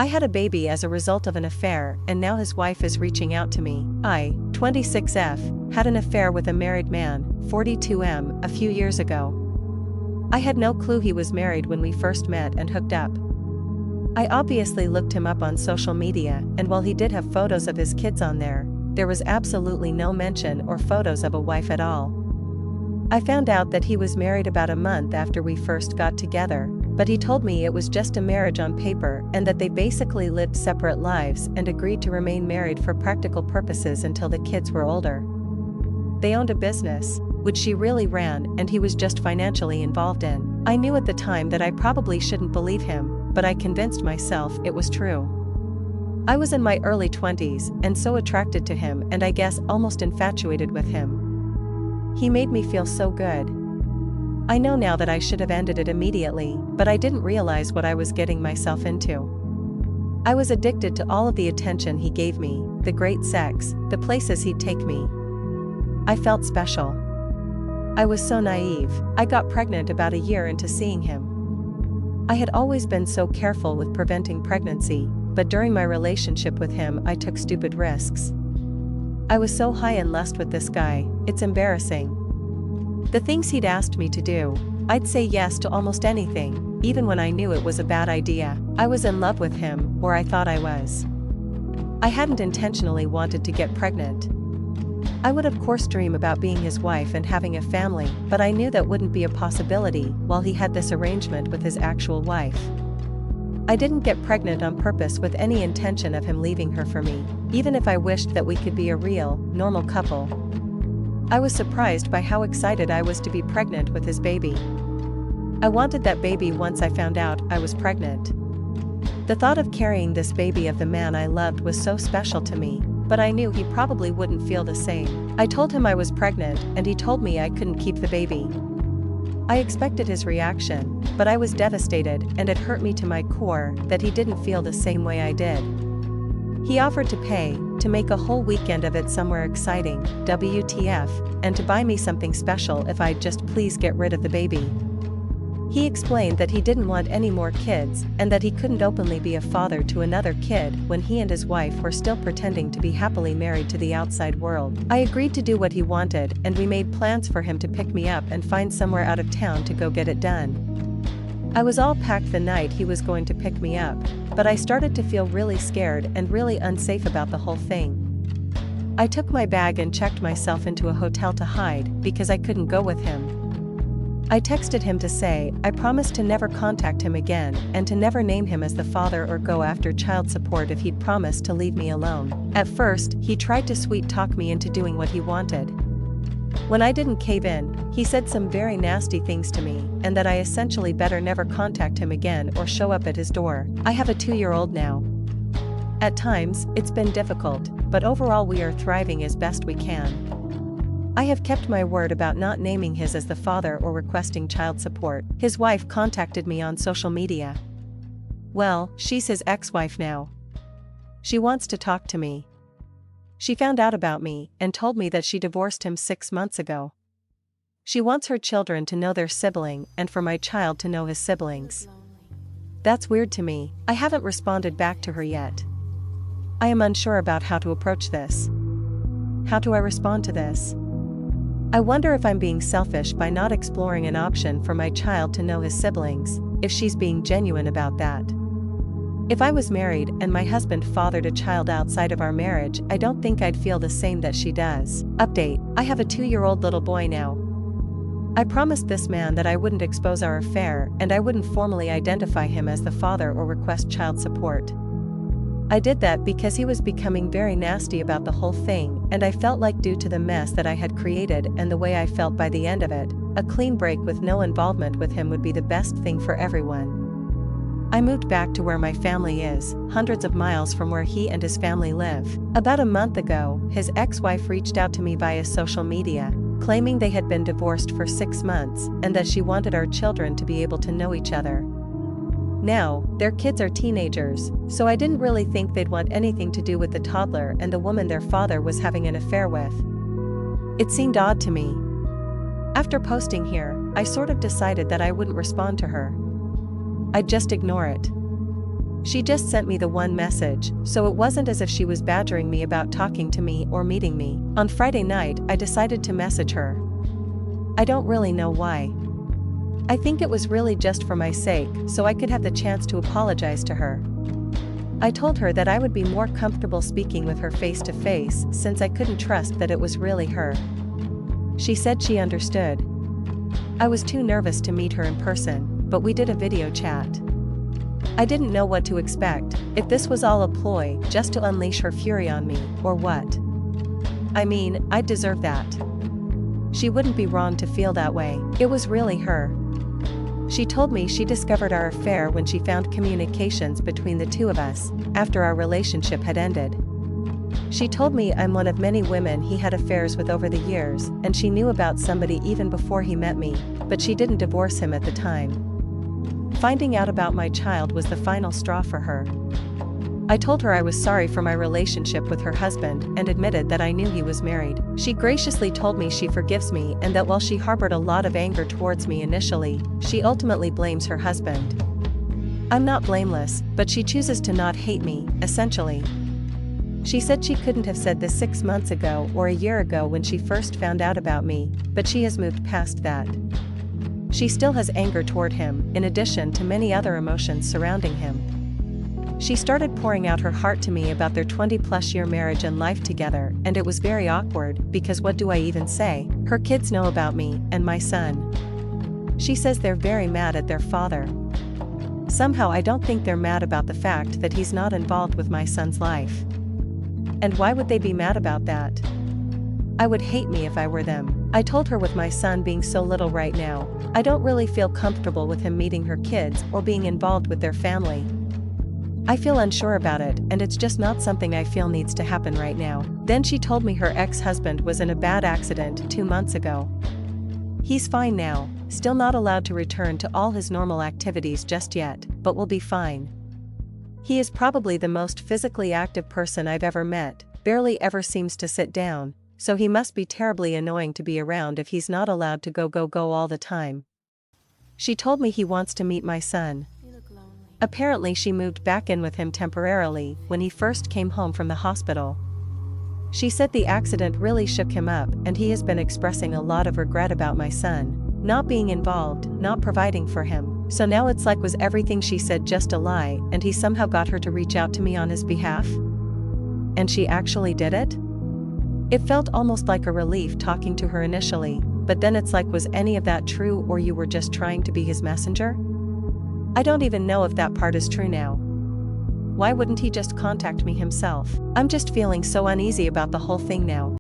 I had a baby as a result of an affair, and now his wife is reaching out to me. I, 26F, had an affair with a married man, 42M, a few years ago. I had no clue he was married when we first met and hooked up. I obviously looked him up on social media, and while he did have photos of his kids on there was absolutely no mention or photos of a wife at all. I found out that he was married about a month after we first got together, but he told me it was just a marriage on paper and that they basically lived separate lives and agreed to remain married for practical purposes until the kids were older. They owned a business, which she really ran, and he was just financially involved in. I knew at the time that I probably shouldn't believe him, but I convinced myself it was true. I was in my early 20s and so attracted to him, and I guess almost infatuated with him. He made me feel so good. I know now that I should have ended it immediately, but I didn't realize what I was getting myself into. I was addicted to all of the attention he gave me, the great sex, the places he'd take me. I felt special. I was so naive. I got pregnant about a year into seeing him. I had always been so careful with preventing pregnancy, but during my relationship with him I took stupid risks. I was so high in lust with this guy, it's embarrassing. The things he'd asked me to do, I'd say yes to almost anything, even when I knew it was a bad idea. I was in love with him, or I thought I was. I hadn't intentionally wanted to get pregnant. I would of course dream about being his wife and having a family, but I knew that wouldn't be a possibility while he had this arrangement with his actual wife. I didn't get pregnant on purpose with any intention of him leaving her for me, even if I wished that we could be a real, normal couple. I was surprised by how excited I was to be pregnant with his baby. I wanted that baby once I found out I was pregnant. The thought of carrying this baby of the man I loved was so special to me, but I knew he probably wouldn't feel the same. I told him I was pregnant, and he told me I couldn't keep the baby. I expected his reaction, but I was devastated, and it hurt me to my core that he didn't feel the same way I did. He offered to pay, to make a whole weekend of it somewhere exciting, WTF, and to buy me something special if I'd just please get rid of the baby. He explained that he didn't want any more kids, and that he couldn't openly be a father to another kid when he and his wife were still pretending to be happily married to the outside world. I agreed to do what he wanted, and we made plans for him to pick me up and find somewhere out of town to go get it done. I was all packed the night he was going to pick me up, but I started to feel really scared and really unsafe about the whole thing. I took my bag and checked myself into a hotel to hide because I couldn't go with him. I texted him to say I promised to never contact him again and to never name him as the father or go after child support if he'd promised to leave me alone. At first, he tried to sweet-talk me into doing what he wanted. When I didn't cave in, he said some very nasty things to me, and that I essentially better never contact him again or show up at his door. I have a 2-year-old now. At times, it's been difficult, but overall we are thriving as best we can. I have kept my word about not naming his as the father or requesting child support. His wife contacted me on social media. Well, she's his ex-wife now. She wants to talk to me. She found out about me and told me that she divorced him 6 months ago. She wants her children to know their sibling and for my child to know his siblings. That's weird to me. I haven't responded back to her yet. I am unsure about how to approach this. How do I respond to this? I wonder if I'm being selfish by not exploring an option for my child to know his siblings, if she's being genuine about that. If I was married and my husband fathered a child outside of our marriage, I don't think I'd feel the same that she does. Update: I have a 2-year-old little boy now. I promised this man that I wouldn't expose our affair and I wouldn't formally identify him as the father or request child support. I did that because he was becoming very nasty about the whole thing, and I felt like due to the mess that I had created and the way I felt by the end of it, a clean break with no involvement with him would be the best thing for everyone. I moved back to where my family is, hundreds of miles from where he and his family live. About a month ago, his ex-wife reached out to me via social media, claiming they had been divorced for 6 months and that she wanted our children to be able to know each other. Now, their kids are teenagers, so I didn't really think they'd want anything to do with the toddler and the woman their father was having an affair with. It seemed odd to me. After posting here, I sort of decided that I wouldn't respond to her. I'd just ignore it. She just sent me the one message, so it wasn't as if she was badgering me about talking to me or meeting me. On Friday night, I decided to message her. I don't really know why. I think it was really just for my sake, so I could have the chance to apologize to her. I told her that I would be more comfortable speaking with her face to face since I couldn't trust that it was really her. She said she understood. I was too nervous to meet her in person, but we did a video chat. I didn't know what to expect, if this was all a ploy just to unleash her fury on me, or what. I mean, I deserve that. She wouldn't be wrong to feel that way. It was really her. She told me she discovered our affair when she found communications between the two of us, after our relationship had ended. She told me I'm one of many women he had affairs with over the years, and she knew about somebody even before he met me, but she didn't divorce him at the time. Finding out about my child was the final straw for her. I told her I was sorry for my relationship with her husband and admitted that I knew he was married. She graciously told me she forgives me and that while she harbored a lot of anger towards me initially, she ultimately blames her husband. I'm not blameless, but she chooses to not hate me, essentially. She said she couldn't have said this 6 months ago or a year ago when she first found out about me, but she has moved past that. She still has anger toward him, in addition to many other emotions surrounding him. She started pouring out her heart to me about their 20-plus-year marriage and life together, and it was very awkward, because what do I even say? Her kids know about me, and my son. She says they're very mad at their father. Somehow I don't think they're mad about the fact that he's not involved with my son's life. And why would they be mad about that? I would hate me if I were them. I told her with my son being so little right now, I don't really feel comfortable with him meeting her kids or being involved with their family. I feel unsure about it, and it's just not something I feel needs to happen right now. Then she told me her ex-husband was in a bad accident 2 months ago. He's fine now, still not allowed to return to all his normal activities just yet, but will be fine. He is probably the most physically active person I've ever met, barely ever seems to sit down, so he must be terribly annoying to be around if he's not allowed to go all the time. She told me he wants to meet my son. Apparently she moved back in with him temporarily when he first came home from the hospital. She said the accident really shook him up and he has been expressing a lot of regret about my son not being involved, not providing for him. So now it's like was everything she said just a lie and he somehow got her to reach out to me on his behalf? And she actually did it? It felt almost like a relief talking to her initially, but then it's like was any of that true or you were just trying to be his messenger? I don't even know if that part is true now. Why wouldn't he just contact me himself? I'm just feeling so uneasy about the whole thing now.